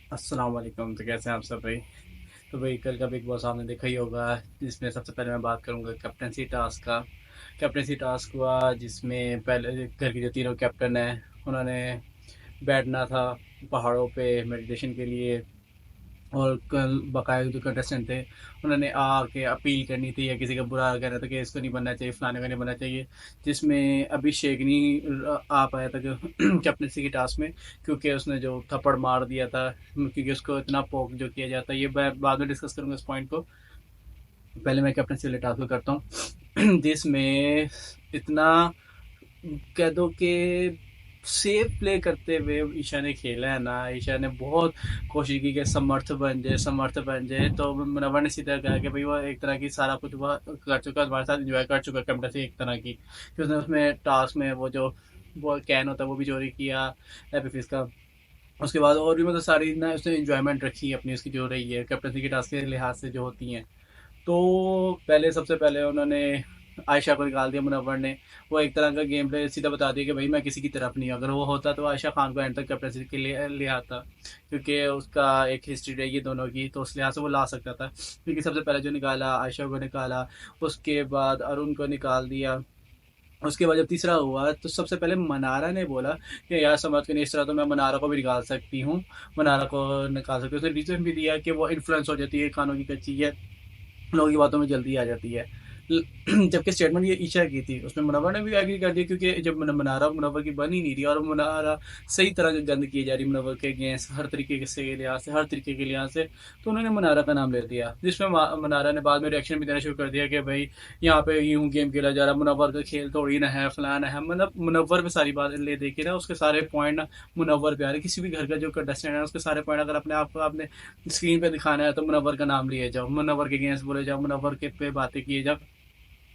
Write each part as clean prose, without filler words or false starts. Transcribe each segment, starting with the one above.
अस्सलाम वालेकुम। तो कैसे हैं आप सब भाई? तो भाई कल का बिग बॉस आपने देखा ही होगा, जिसमें सबसे पहले मैं बात करूंगा कैप्टनसी टास्क का। कैप्टनसी टास्क हुआ जिसमें पहले घर के जो तीनों कैप्टन हैं उन्होंने बैठना था पहाड़ों पे मेडिटेशन के लिए। और कल बकाया जो कंटेस्टेंट थे उन्होंने आके अपील करनी थी या किसी का बुरा कहना था कि इसको नहीं बनना चाहिए, फलाने को नहीं बनना चाहिए। जिसमें अभिषेक नहीं आ पाया था जो कैप्टनसी की टास्क में, क्योंकि उसने जो थप्पड़ मार दिया था, क्योंकि उसको इतना पोक जो किया जाता है, ये मैं बाद में डिस्कस करूंगा इस पॉइंट को। पहले मैं कैप्टनसी वाले टास्क को करता हूँ जिसमें इतना कह दो कि सेफ प्ले करते हुए ईशा ने खेला है ना। ईशा ने बहुत कोशिश की कि समर्थ बन जाए, समर्थ बन जाए। तो मुनव्वर ने सीधा कहा कि भाई वो एक तरह की सारा कुछ वह कर चुका है, हमारे साथ एंजॉय कर चुका है कैप्टनसी एक तरह की, कि उसने उसमें टास्क में वो कैन होता है वो भी चोरी किया हैप्पी फिस्ट का। उसके बाद और भी मतलब सारी ना उसने इंजॉयमेंट रखी है अपनी, उसकी जो रही है कैप्टनसी की टास्क के लिहाज से जो होती हैं। तो पहले सबसे पहले उन्होंने आयशा को निकाल दिया मुनव्वर ने। वो एक तरह का गेम प्ले सीधा बता दिया कि भाई मैं किसी की तरफ नहीं हूँ। अगर वो होता तो आयशा खान को एंड तक कैप्टनसी के लिए ले आता, क्योंकि उसका एक हिस्ट्री रहेगी दोनों की, तो उस लिहाज से वो ला सकता था। क्योंकि सबसे पहले जो निकाला आयशा को निकाला, उसके बाद अरुण को निकाल दिया। उसके बाद जब तीसरा हुआ तो सबसे पहले मनारा ने बोला कि यार समझ के नहीं, इस तरह तो मैं मनारा को भी निकाल सकती हूँ, मनारा को निकाल सकती हूँ। उसने रीज़न भी दिया कि वो इन्फ्लुएंस हो जाती है, कानों की कच्ची है, लोगों की बातों में जल्दी आ जाती है। जबकि स्टेटमेंट ये ईशा की थी, उसमें मुनव्वर ने भी एग्री कर दिया, क्योंकि जब मनारा मुनव्वर की बन ही नहीं रही और मुनारा सही तरह की गंद की जा रही मुनव्वर के अगेंस्ट हर तरीके से लिहाज से, हर तरीके के लिहाज से, तो उन्होंने मुनारा का नाम ले दिया। जिसमें मुनारा ने बाद में रिएक्शन भी देना शुरू कर दिया कि भाई यहाँ पे यूं गेम खेला जा रहा, मुनव्वर का खेल थोड़ी ना है, फलाना है। मतलब मुनव्वर पे सारी बात ले दे के ना उसके सारे पॉइंट ना मुनव्वर पे आ रहे। किसी भी घर का जो कंटेस्टेंट है उसके सारे पॉइंट अगर अपने आप को आपने स्क्रीन पे दिखाना है तो मुनव्वर का नाम लिए जाओ, मुनव्वर के अगेंस्ट बोले जाओ, मुनव्वर के पे बातें किए जाओ।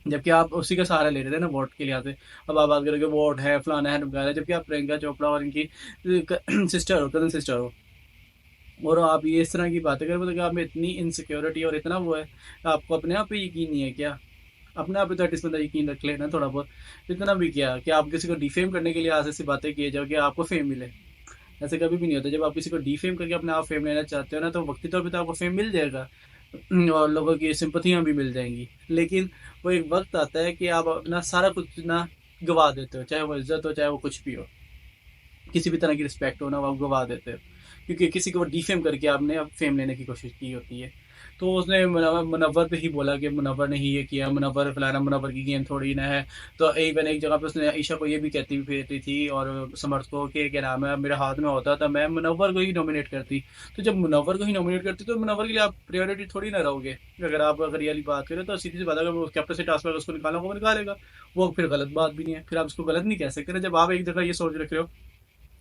जबकि आप उसी का सहारा ले रहे थे ना वोट के लिहाज से। अब आप बात करोगे वोट है, फलाना है, ढमकाना है, जबकि आप प्रियंका चोपड़ा और इनकी सिस्टर हो, कजन सिस्टर हो, और आप ये इस तरह की बातें करें, मतलब कि आप में इतनी इनसिक्योरिटी और इतना वो है, आपको अपने आप पे यकीन नहीं है क्या? अपने आप पे तो एटलीस्ट बंदा यकीन रख लेना थोड़ा बहुत। इतना भी क्या कि आप किसी को डिफेम करने के लिए आज ऐसी बातें किए जाओ कि आपको फेम मिले। ऐसे कभी भी नहीं होता। जब आप किसी को डिफेम करके अपने आप फेम लेना चाहते हो ना, तो वक्ती तौर पे तो आपको फेम मिल जाएगा और लोगों की सिंपथियां भी मिल जाएंगी। लेकिन वो एक वक्त आता है कि आप अपना सारा कुछ ना गवा देते हो, चाहे वो इज्जत हो, चाहे वो कुछ भी हो, किसी भी तरह की रिस्पेक्ट हो ना, वो आप गवा देते हो, क्योंकि किसी को डिफेम करके आपने अब फेम लेने की कोशिश की होती है। तो उसने मुनव्वर पे ही बोला कि मुनव्वर ने ही ये किया, मुनव्वर फलाना, मुनव्वर की गेम थोड़ी ना है। तो इवन एक जगह पे उसने ईशा को ये भी कहती भी फिरती थी और समर्थ को कि क्या नाम है, मेरे हाथ में होता था मैं मुनव्वर को ही नॉमिनेट करती। तो जब मुनव्वर को ही नॉमिनेट करती तो मुनव्वर के लिए आप प्रायोरिटी थोड़ी ना रहोगे। अगर ये वाली बात करें तो सीधी सी बात है, अगर वो कैप्टन से टास्क उसको निकालना वो निकालेगा। वो फिर गलत बात भी नहीं है, फिर आप उसको गलत नहीं कह सकते ना। जब आप एक जगह ये सोच रखे हो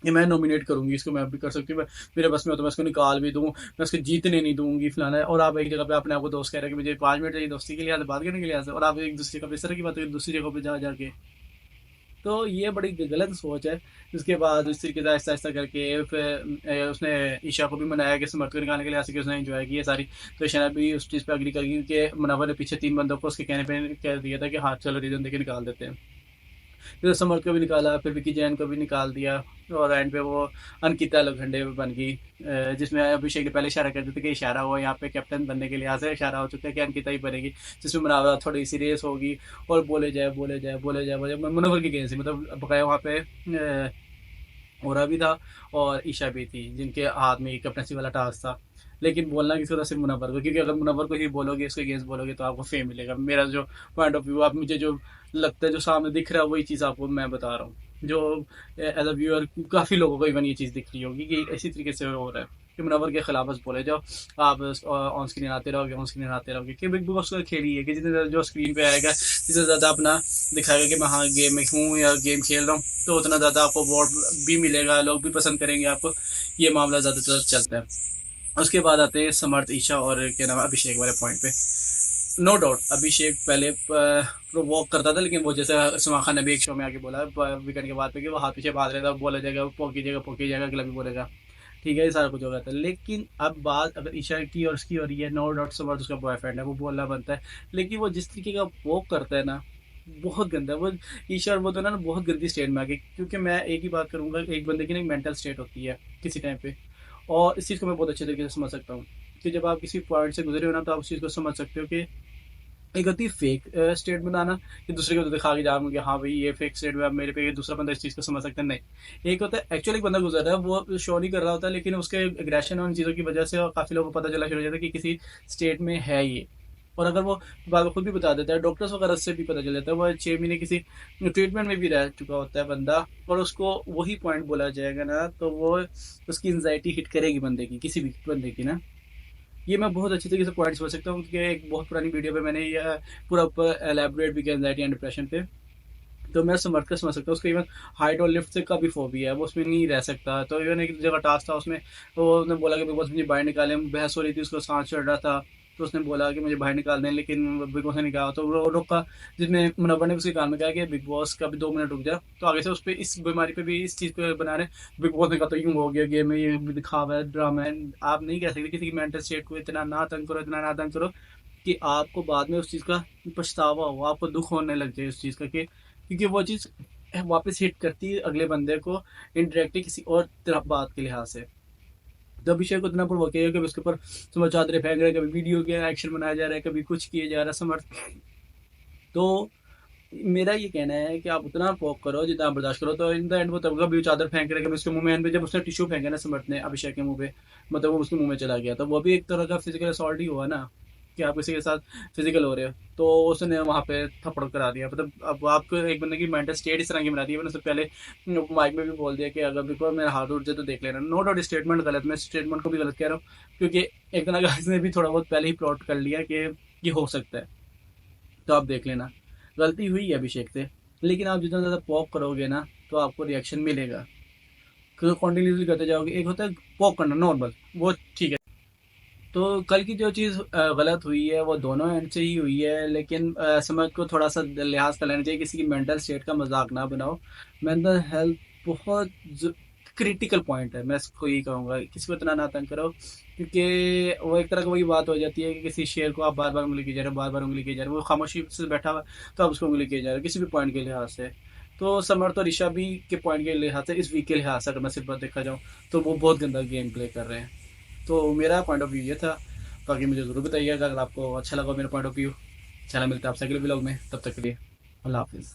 कि मैं नॉमिनेट करूंगी इसको, मैं भी कर सकती हूँ, मेरे बस में हो तो मैं इसको निकाल भी दूँ, मैं उसको जीतने नहीं दूंगी फलाना है, और आप एक जगह पे अपने आप को दोस्त कह रहे हैं कि मुझे 5 मिनट चाहिए दोस्ती के लिए, बात करने के लिए, और आप एक दूसरे का इस तरह की बात करें दूसरी जगह पे जा जाके। तो ये बड़ी गलत सोच है। उसके बाद इस तरीके से आहिस्ता आहिस्ता करके फिर उसने ईशा को भी मनाया कि समर्थ को निकालने के लिए, ऐसे कि उसने एंजॉय किया सारी। तो ईशा ने भी उस चीज़ पे अग्री करी कि मुनव्वर ने पीछे 3 बंदों को उसके कहने पे कह दिया था कि हाँ चलो रीजन देके निकाल देते हैं। फिर समर को भी निकाला, फिर विकी जैन को भी निकाल दिया, और एंड पे वो अंकिता लोखंडे बन गई। जिसमें अभिषेक ने पहले इशारा कर दिया था कि इशारा हुआ यहाँ पे कैप्टन बनने के लिहाज से, इशारा हो चुका है कि अंकिता ही बनेगी। जिसमें मुनावरा थोड़ी सी रेस होगी और बोले जाए बोले जाए बोले जाए बोले जाए, मुनव्वर की गेम से मतलब बकाया वहाँ पे ओरा भी था और ईशा भी थी, जिनके हाथ में कैप्टनसी वाला टास्क था। लेकिन बोलना किसी को था सिर्फ मुनव्वर को, क्योंकि अगर मुनव्वर को ही बोलोगे, इसके अगेंस्ट बोलोगे, तो आपको फेम मिलेगा। मेरा जो पॉइंट ऑफ व्यू, आप मुझे जो लगता है, जो सामने दिख रहा है, वही चीज़ आपको मैं बता रहा हूँ। जो एज अ व्यूअर काफ़ी लोगों को इवन ये चीज़ दिख रही होगी कि इसी तरीके से हो रहा है कि मुनव्वर के खिलाफ बस बोले जाओ, आप ऑन स्क्रीन आते रहोगे, ऑन स्क्रीन आते रहोगे। कि बिग बॉस का खेल ही है कि जितने ज़्यादा जो स्क्रीन पे आएगा, जितना ज़्यादा अपना दिखाएगा कि मैं हाँ गेम में हूँ या गेम खेल रहा हूँ, तो उतना ज़्यादा आपको वोट भी मिलेगा, लोग भी पसंद करेंगे आपको। ये मामला ज़्यादातर चलता है। उसके बाद आते हैं समर्थ, ईशा और क्या नाम है अभिषेक वाले पॉइंट पे। नो डाउट अभिषेक पहले प्रोवोक करता था, लेकिन वो जैसे सलमान खान ने भी एक शो में आके बोला वीकेंड के बाद पे कि वो हाथ पीछे बांध रहता, बोला जाएगा पोकी जाएगा, अगला भी बोलेगा, ठीक है, ये सारा कुछ हो गया था। लेकिन अब बात अगर ईशा की और उसकी हो रही है, नो डाउट समर्थ उसका बॉयफ्रेंड है, वो बोलना बनता है। लेकिन वो जिस तरीके का पोक करता है ना, बहुत गंदा है वो। ईशा और वो तो ना बहुत गंदी स्टेट में आ गई, क्योंकि मैं एक ही बात करूंगा, एक बंदे की ना मेंटल स्टेट होती है किसी टाइम पे, और इस चीज़ को मैं बहुत अच्छे तरीके से समझ सकता हूँ कि जब आप किसी पॉइंट से गुजरे हो ना, तो आप उस चीज़ को समझ सकते हो कि एक होती है फेक स्टेट बनाना कि दूसरे को तो दिखा के जाऊंगा कि हाँ भाई ये फेक स्टेट में अब मेरे पे ये दूसरा बंदा इस चीज़ को समझ सकता है। नहीं, एक होता है एक्चुअली एक बंदा गुजर रहा है, वो शो नहीं कर रहा होता, लेकिन उसके एग्रेशन और उन चीज़ों की वजह से और काफ़ी लोगों को पता चला शुरू हो जाता है कि किसी स्टेट में है ये। और अगर वो बात खुद भी बता देता है, डॉक्टर्स वगैरह से भी पता चल जाता है, वो 6 महीने किसी ट्रीटमेंट में भी रह चुका होता है बंदा, और उसको वही पॉइंट बोला जाएगा ना, तो वो उसकी एंजाइटी हिट करेगी बंदे की, किसी भी बंदे की ना। ये मैं बहुत अच्छी तरीके से पॉइंट समझ सकता हूँ, क्योंकि एक बहुत पुरानी वीडियो पे मैंने ये पूरा ऊपर एलैबोरेट भी किया एंजाइटी एंड डिप्रेशन पे। तो मैं समझ कर समझ सकता हूँ उसको। इवन हाइट और लिफ्ट से का भी फोबिया है, वो उसमें नहीं रह सकता। तो इवन एक जगह टास्क था उसमें, तो उसने बोला कि बिग बॉस मुझे बाहर निकाले, बहस हो रही थी, उसको सांस चढ़ रहा था, तो उसने बोला कि मुझे बाहर निकाल दें, लेकिन बिग बॉस ने नहीं कहा। तो वो रोका, जिसमें मुनव्वर ने उसके कान में कहा कि बिग बॉस का भी 2 मिनट रुक जा। तो आगे से उस पर इस बीमारी पे भी इस चीज़ पे बना रहे। बिग बॉस ने कहा तो यूँ हो गया गेम में, ये भी दिखावा है, ड्रामा है। आप नहीं कह सकते किसी की मेंटल स्टेट को इतना ना तंग करो, इतना ना तंग करो कि आपको बाद में उस चीज़ का पछतावा हो, आपको दुख होने लग जाए उस चीज़ का, कि क्योंकि वो चीज़ वापस हिट करती है अगले बंदे को इनडायरेक्टली किसी और तरफ बात के लिहाज से। तो अभिषेक को इतना प्रोवोक किया, कभी उसके ऊपर समझ चादरें फेंक रहे हैं, कभी वीडियो के एक्शन बनाया जा रहा है, कभी कुछ किया जा रहा है समर्थ। तो मेरा ये कहना है कि आप उतना पोक करो जितना आप बर्दाश्त करो। तो इन द एंड वो तब कभी चादर फेंक रहे, कभी उसके मुंह में एंड पे जब उसने टिश्यू फेंका ना समर्थ ने अभिषेक के मुंह पे, मतलब वो उसके मुंह में चला गया, तो वो भी एक तरह का फिजिकल असॉल्ट ही हुआ ना, कि आप किसी के साथ फिजिकल हो रहे हो। तो उसने वहाँ पे थप्पड़ करा दिया। मतलब अब आपको एक बंदे की मेंटल स्टेट इस तरह की बना दी है। मैंने उससे पहले माइक में भी बोल दिया कि अगर बिल्कुल मेरा हाथ उठ जाए तो देख लेना। नो डाउट स्टेटमेंट गलत, मैं स्टेटमेंट को भी गलत कह रहा हूँ, क्योंकि एक तरह का इसने भी थोड़ा बहुत पहले ही प्लॉट कर लिया कि ये हो सकता है। तो आप देख लेना, गलती हुई है अभिषेक से, लेकिन आप जितना ज़्यादा पॉक करोगे ना, तो आपको रिएक्शन मिलेगा। क्योंकि कॉन्टिन्यूसली करते जाओगे। एक होता है पॉक करना नॉर्मल, वो ठीक है। तो कल की जो चीज़ गलत हुई है वो दोनों एंड से ही हुई है, लेकिन समझ को थोड़ा सा लिहाज कर लेना चाहिए, किसी की मेंटल स्टेट का मजाक ना बनाओ। मेंटल हेल्थ बहुत क्रिटिकल पॉइंट है, मैं इसको यही कहूँगा, किसी को इतना ना तंग करो, क्योंकि वो एक तरह की वही बात हो जाती है कि किसी शेर को आप बार बार उंगली की जा रहे हो, बार बार उंगली की जा रहे हो, वो खामोशी से बैठा हुआ है, तो आप उसको उंगली की जा रहे हो किसी भी पॉइंट के लिहाज से। तो समर्थ और ऋषा भी के पॉइंट के लिहाज से, इस वीक के लिहाज से अगर मैं सिर्फ देखा जाऊँ, तो वो बहुत गंदा गेम प्ले कर रहे हैं। तो मेरा पॉइंट ऑफ व्यू ये था। बाकी मुझे ज़रूर बताइएगा अगर आपको अच्छा लगा मेरा पॉइंट ऑफ व्यू। चला, मिलता है आपसे अगले ब्लॉग में, तब तक के लिए अल्लाह हाफिज़।